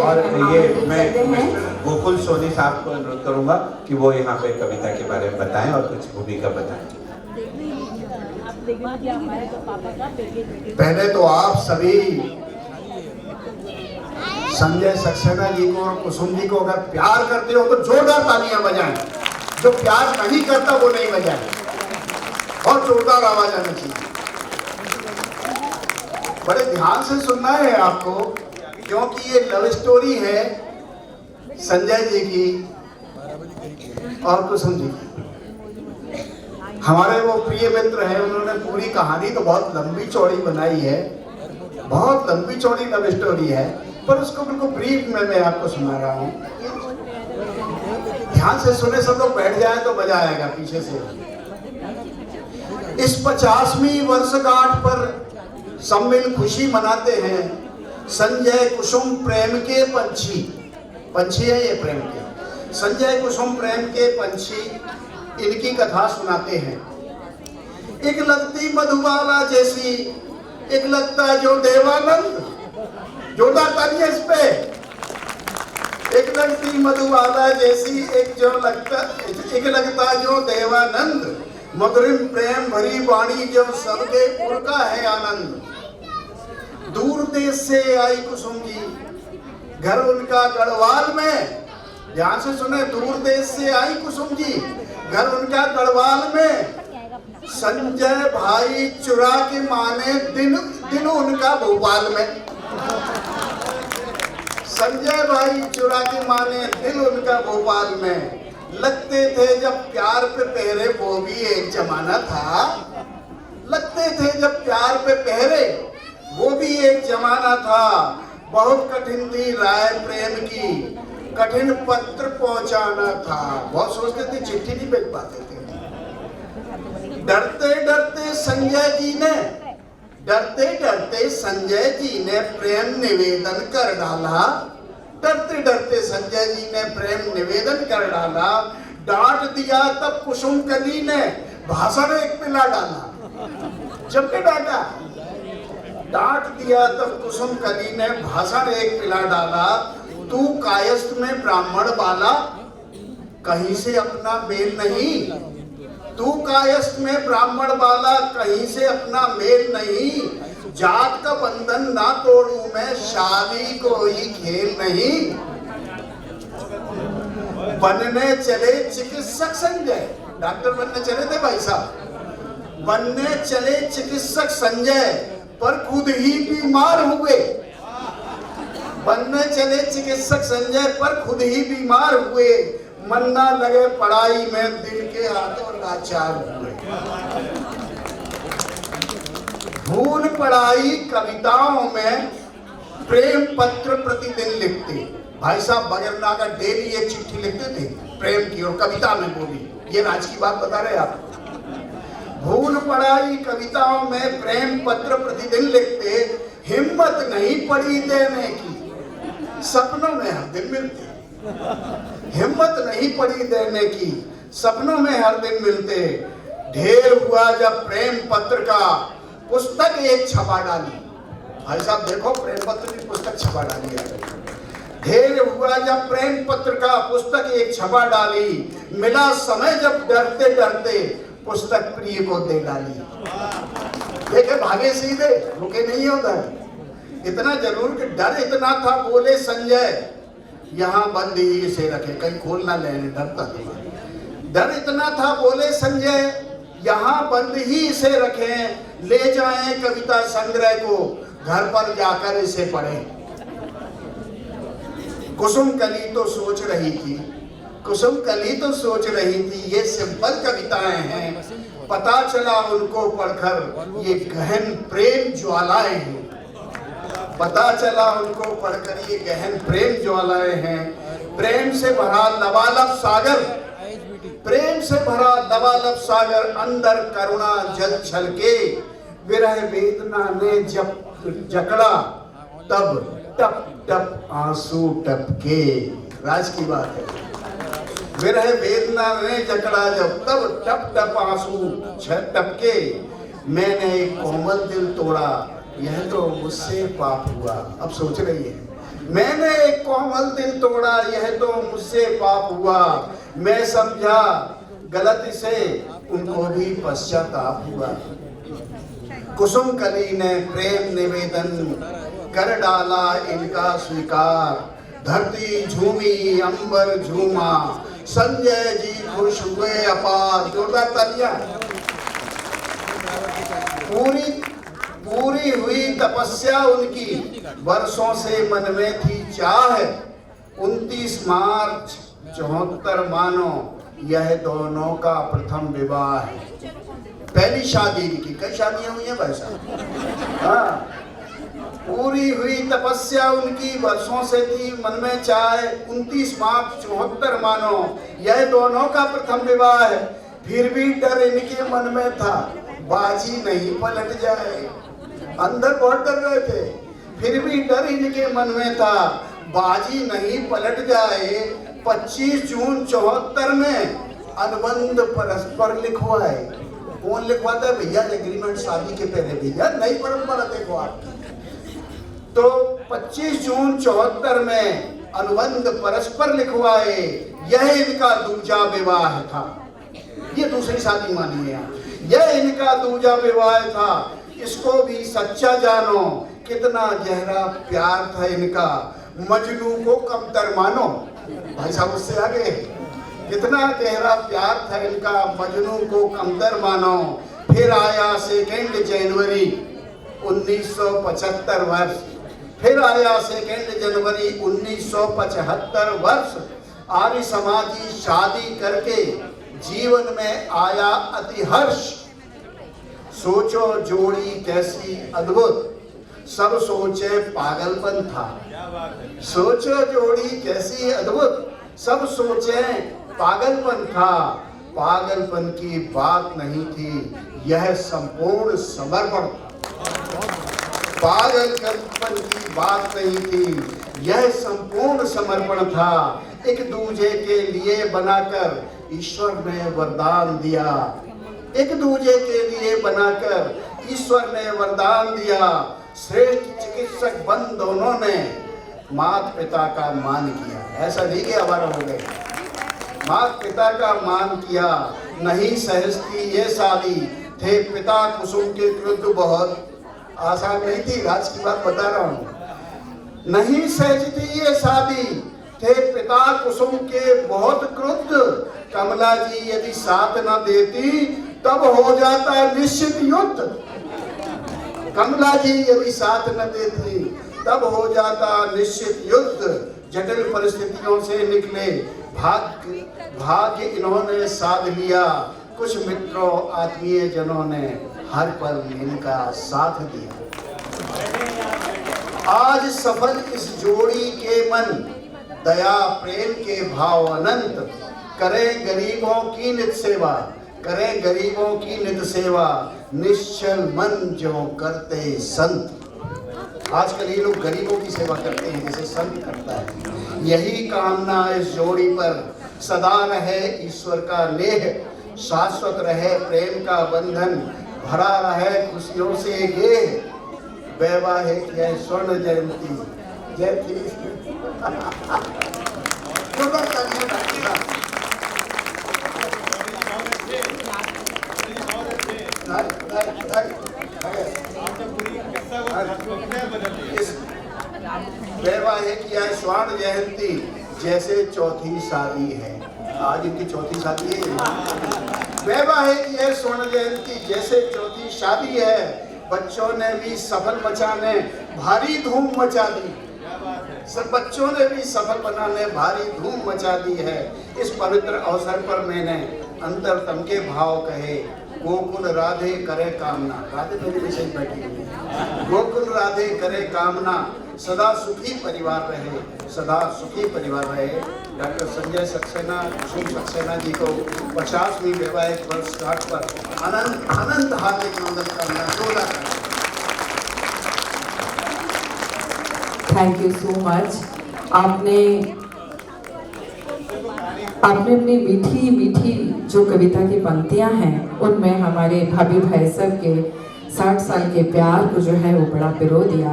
और ये मैं गोकुल सोनी साहब को अनुरोध करूंगा कि वो यहाँ पे कविता के बारे में बताएं और कुछ भूमिका बताएं। पहले तो आप सभी संजय सक्सेना जी को और कुसुम जी को अगर प्यार करते हो तो जोरदार तालियां बजाएं। जो प्यार नहीं करता वो नहीं बजाए। बहुत जोरदार आवाज आनी चाहिए। बड़े ध्यान से सुनना है आपको, क्योंकि ये लव स्टोरी है संजय जी की और कुसुम जी की। हमारे वो प्रिय मित्र हैं, उन्होंने पूरी कहानी तो बहुत लंबी चौड़ी बनाई है, बहुत लंबी चौड़ी लव स्टोरी है, पर उसको बिल्कुल ब्रीफ में मैं आपको सुना रहा हूँ। ध्यान से सुने, सब लोग बैठ जाए तो मजा आएगा पीछे से। इस 50वीं वर्षगांठ पर सब मिल खुशी मनाते हैं। संजय कुसुम प्रेम के पंछी, पंछी है ये प्रेम के, संजय कुसुम प्रेम के पंछी इनकी कथा सुनाते हैं। एक लगती मधुबाला जैसी, एक लगता जो देवानंद, जोरदार तालियां इस पे। एक लगती मधुबाला जैसी, एक लगता जो देवानंद, मधुरिम प्रेम भरी वाणी जो सबके पुर का है आनंद। दूर देश से आई कुसुम जी, घर उनका गढ़वाल में, ध्यान से सुने, दूर देश से आई कुसुम जी, घर उनका गढ़वाल में। संजय भाई चुरा के माने दिन उनका भोपाल में। संजय भाई चुरा के माने दिल उनका भोपाल में। लगते थे जब प्यार पे पहरे, वो भी एक जमाना था। लगते थे जब प्यार पे पहरे, वो भी एक जमाना था। बहुत कठिन थी राय प्रेम की, कठिन पत्र पहुंचाना था। बहुत सोचते थे, चिट्ठी नहीं भेज पाते थे। डरते डरते संजय जी ने प्रेम निवेदन कर डाला। डरते डरते संजय जी ने प्रेम निवेदन कर डाला। डांट दिया तब कुसुम कली ने भाषण एक पिला डाला। जब के डांटा, डांट दिया तब कुसुम कली ने भाषण एक पिला डाला। तू कायस्थ में ब्राह्मण वाला, कहीं से अपना मेल नहीं। तू कायस्थ में ब्राह्मण वाला, कहीं से अपना मेल नहीं। जात का बंधन ना तोड़ू मैं, शादी कोई खेल नहीं। बनने चले चिकित्सक संजय, डॉक्टर बनने चले थे भाई साहब। बनने चले चिकित्सक संजय, पर खुद ही बीमार हुए। बनने चले चिकित्सक संजय, पर खुद ही बीमार हुए। मन ना लगे पढ़ाई में, दिल के हाथों लाचार हुए। भूल पढ़ाई कविताओं में, प्रेम पत्र प्रतिदिन लिखते। भाई साहब बगरनागर डेली एक चिट्ठी लिखते थे प्रेम की, और कविता में बोली। ये राज की बात बता रहे आप। भूल पढ़ाई कविताओं में, प्रेम पत्र प्रतिदिन लिखते। हिम्मत नहीं पड़ी देने की, सपनों में हर दिन मिलते। हिम्मत नहीं पड़ी देने की, सपनों में हर दिन मिलते। ढेर हुआ जब प्रेम पत्र का, पुस्तक एक छपा डाली। भाई साहब देखो, प्रेम पत्र की पुस्तक छपा डाली है। ढेर हुआ जब प्रेम पत्र का, पुस्तक एक छपा डाली। मिला समय जब डरते डरते, पुस्तक प्रिय को दे डाली। देखे भागे सीधे, रुके नहीं होता है। इतना जरूर कि डर इतना था, बोले संजय यहाँ बंद ही इसे रखे, कहीं खोल ना लेने, डरता था। डर इतना था, बोले संजय यहाँ बंद ही इसे रखें। ले जाएं कविता संग्रह को, घर पर जाकर इसे पढ़ें। कुसुम कली तो सोच रही थी, कुसुम कली तो सोच रही थी, ये सिंपल कविताएं हैं। पता चला उनको पढ़कर ये गहन प्रेम ज्वालाएं हैं। पता चला उनको पढ़कर ये गहन प्रेम ज्वालाएं हैं। प्रेम से भरा लबालब सागर, प्रेम से भरा लबालब सागर, अंदर करुणा जल छलके। विरह वेदना ने जब जकड़ा, तब टप टप आंसू टपके। राज की बात है। विरह वेदना ने जकड़ा जब, तब टप टप आंसू टपके। मैंने एक कोमल दिल तोड़ा, यह तो मुझसे पाप हुआ। अब सोच रही है, मैंने एक कोमल दिल तोड़ा, यह तो मुझसे पाप हुआ। मैं समझा गलती से, उनको भी पश्चाताप हुआ। कुसुम कली ने प्रेम निवेदन कर डाला इनका स्वीकार। धरती झूमी, अंबर झूमा, संजय जी खुश हुए अपार। जोरदार तालियां। पूरी हुई तपस्या उनकी, वर्षों से मन में थी चाह। 29 मार्च 74 मानो, यह दोनों का प्रथम विवाह है। पहली शादी इनकी, कई शादियां हुई हैं भाई साहब। हाँ, पूरी हुई तपस्या उनकी, वर्षों से थी मन में चाह। 29 मार्च 74 मानो, यह दोनों का प्रथम विवाह है। फिर भी डर इनके मन में था, बाजी नहीं पलट जाए। अंदर बहुत डर रहे थे, फिर भी डर इनके मन में था, बाजी नहीं पलट जाए। 25 जून 74 में अनुबंध परस्पर लिखवाए। कौन लिखवाता है भैया एग्रीमेंट शादी के पहले? भैया नई परंपरा देखो आपकी। तो 25 जून 74 में अनुबंध परस्पर लिखवाए, यह इनका दूजा विवाह था। ये दूसरी शादी मानी है। यह इनका दूजा विवाह था, इसको भी सच्चा जानो, कितना गहरा प्यार था इनका। मजनू को कमतर मानो। भाई साहब उससे आगे, कितना गहरा प्यार था इनका, मजनू को कमतर मानो। फिर आया 2 जनवरी 1975 वर्ष। फिर आया 2 जनवरी 1975 वर्ष। आर्य समाजी शादी करके जीवन में आया अति हर्ष। सोचो जोड़ी कैसी अद्भुत, सब सोचे पागलपन था। सोचो जोड़ी कैसी अद्भुत, सब सोचे पागलपन था। पागलपन की बात नहीं थी, यह संपूर्ण समर्पण। पागलपन की बात नहीं थी, यह संपूर्ण समर्पण था। एक दूजे के लिए बनाकर ईश्वर ने वरदान दिया। एक दूजे के लिए बनाकर ईश्वर ने वरदान दिया। श्रेष्ठ चिकित्सक बन दोनों ने माता पिता का मान किया। ऐसा नहीं कि आवारा हो गए, माता पिता का मान किया। नहीं सहजती ये शादी, थे पिता कुसुम के क्रुद्ध। बहुत आसान नहीं थी, राज की बात बता रहा हूँ। नहीं सहजती ये शादी, थे पिता कुसुम के बहुत क्रुद्ध। कमला जी यदि साथ न देती, तब हो जाता निश्चित युद्ध। कमला जी यदि साथ न देती, तब हो जाता निश्चित युद्ध। जटिल परिस्थितियों से निकले भाग्य इन्होंने साध लिया। कुछ मित्रों आत्मीय जनों ने हर पल इनका साथ दिया। आज सफल इस जोड़ी के मन, दया प्रेम के भाव अनंत। करें गरीबों की नित सेवा, करें गरीबों की नित सेवा। निश्चल मन जो करते संत। आजकल ये लोग गरीबों की सेवा करते हैं जैसे संत करता है। यही कामना इस जोड़ी पर सदा रहे ईश्वर का नेह। शाश्वत रहे प्रेम का बंधन, भरा रहे खुशियों से गेह। वैवाहिक यह स्वर्ण जयंती जय थी। वैवाहिक यह स्वर्ण जयंती जैसे चौथी शादी है। आज इनकी चौथी शादी है। वैवाहिक यह स्वर्ण जयंती जैसे चौथी शादी है। बच्चों ने भी सफल मचाने भारी धूम मचा दी। सब बच्चों ने भी सफल बनाने भारी धूम मचा दी है। इस पवित्र अवसर पर मैंने अंतरतम के भाव कहे। गोकुल राधे करे कामना, राधे मेरे विषय बैठी हुई है। गोकुल राधे करे कामना, सदा सुखी परिवार रहे, सदा सुखी परिवार रहे। डॉक्टर संजय सक्सेना, कुसुम सक्सेना जी को 50वीं वैवाहिक वर्षगांठ पर अनंत अनंत हार्दिक नंदन करना। Thank you so much. आपने अपनी मीठी मीठी जो कविता की पंक्तियां हैं, उनमें हमारे भाभी भाई साहब के 60 साल के प्यार को जो है वो बड़ा पिरो दिया।